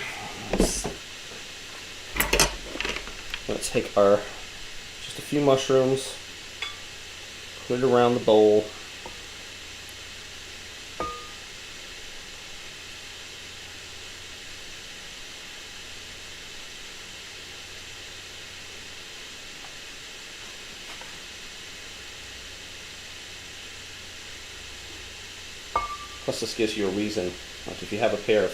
I'm going to take just a few mushrooms, put it around the bowl. plus this gives you a reason. Like if you have a pair of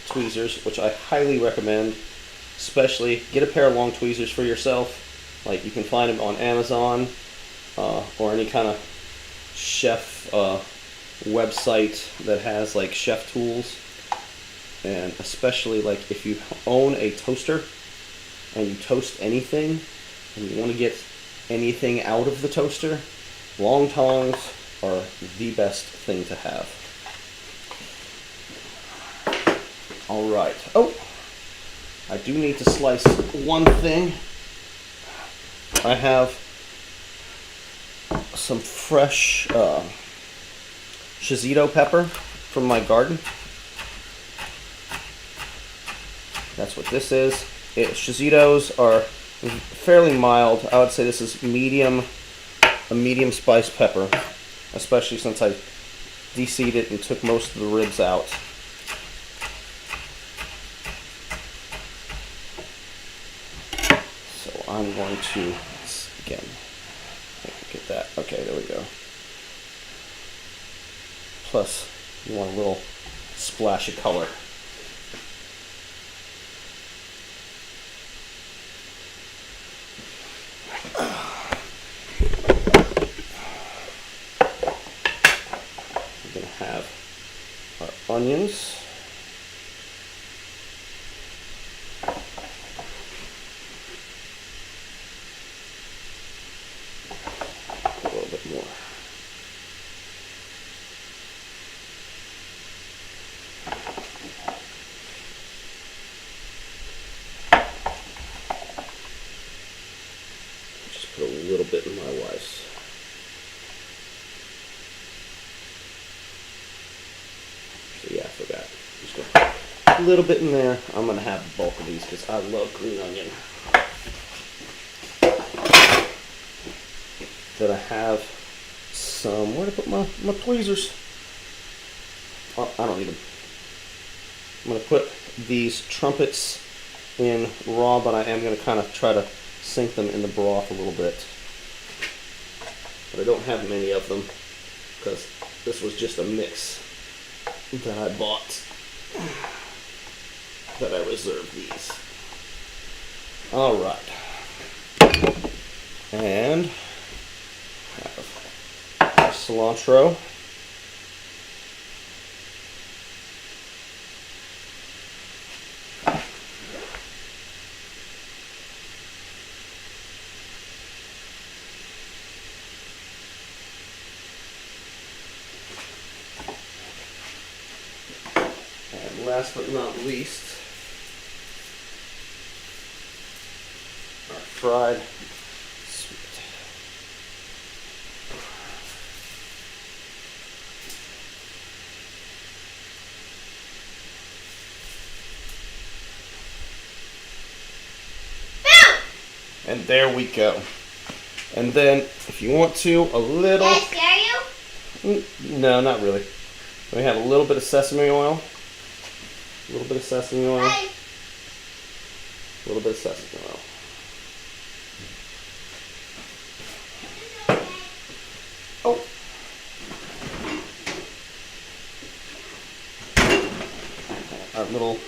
tweezers, which I highly recommend, especially get a pair of long tweezers for yourself. Like you can find them on Amazon or any kind of chef website that has like chef tools. And especially like if you own a toaster and you toast anything and you want to get anything out of the toaster, long tongs are the best thing to have. Alright. Oh! I do need to slice one thing. I have some fresh shizito pepper from my garden. That's what this is. Shizitos are fairly mild. I would say this is a medium spiced pepper, especially since I de-seeded it and took most of the ribs out. So I'm going to, again, get that. Okay, there we go. Plus, you want a little splash of color. We're going to have our onions. A little bit more. Just put a little bit in my wife's. So yeah, I forgot. Just gonna put a little bit in there. I'm gonna have the bulk of these because I love green onion. Then I have some. Where to put my tweezers? Oh, I don't need them. I'm gonna put these trumpets in raw, but I am gonna kind of try to sink them in the broth a little bit. But I don't have many of them because this was just a mix that I bought that I reserved these. Alright. And have our cilantro. And last but not least, our fried sweet potato. And there we go. And then, if you want to, a little... Did I scare you? No, not really. We have a little bit of sesame oil. A little bit of sesame oil. Hey. A little bit of sesame oil. Oh. Our little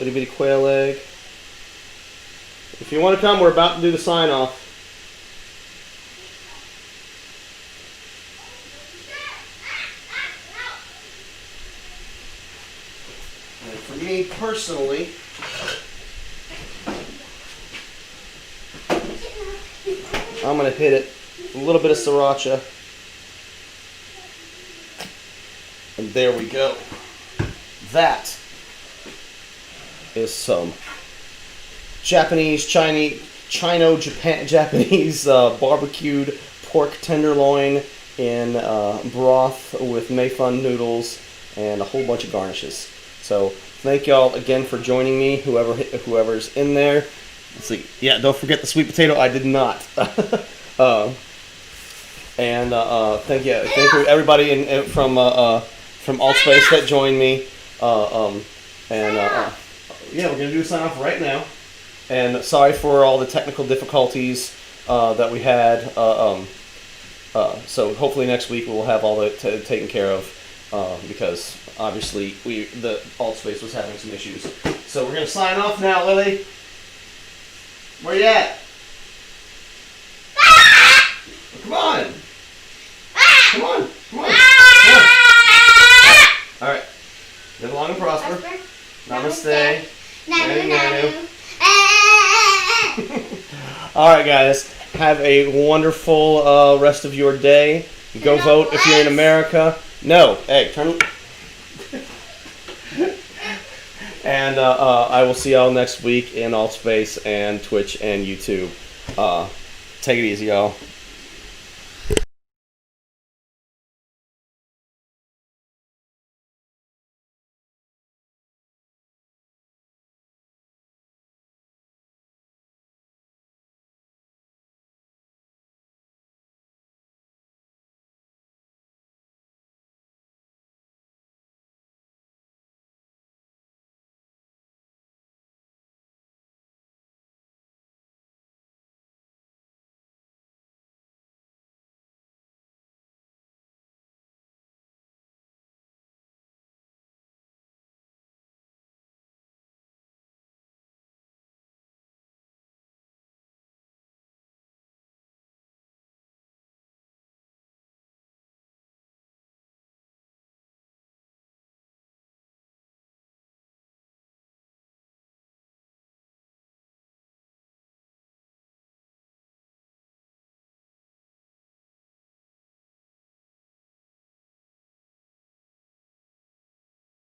itty bitty quail egg. If you want to come, we're about to do the sign off. And for me personally, I'm going to hit it a little bit of sriracha. And there we go. That is some Japanese, Japanese barbecued pork tenderloin in broth with mayfun noodles and a whole bunch of garnishes. So thank y'all again for joining me, whoever's in there. Let's see. Yeah, don't forget the sweet potato. I did not. Thank you everybody from AltspaceVR that joined me. Yeah, we're gonna do a sign off right now. And sorry for all the technical difficulties that we had. So hopefully next week we'll have all that taken care of. because obviously the AltSpace was having some issues. So we're gonna sign off now, Lily. Where you at? Come on! Come on! Come on! All right. Live long and prosper. Namaste. Nanu, Nanu. nanu. All right, guys. Have a wonderful rest of your day. Go Turn vote off if you're in lights. America. No, hey, turn. And I will see y'all next week in AltSpace and Twitch and YouTube. Take it easy, y'all.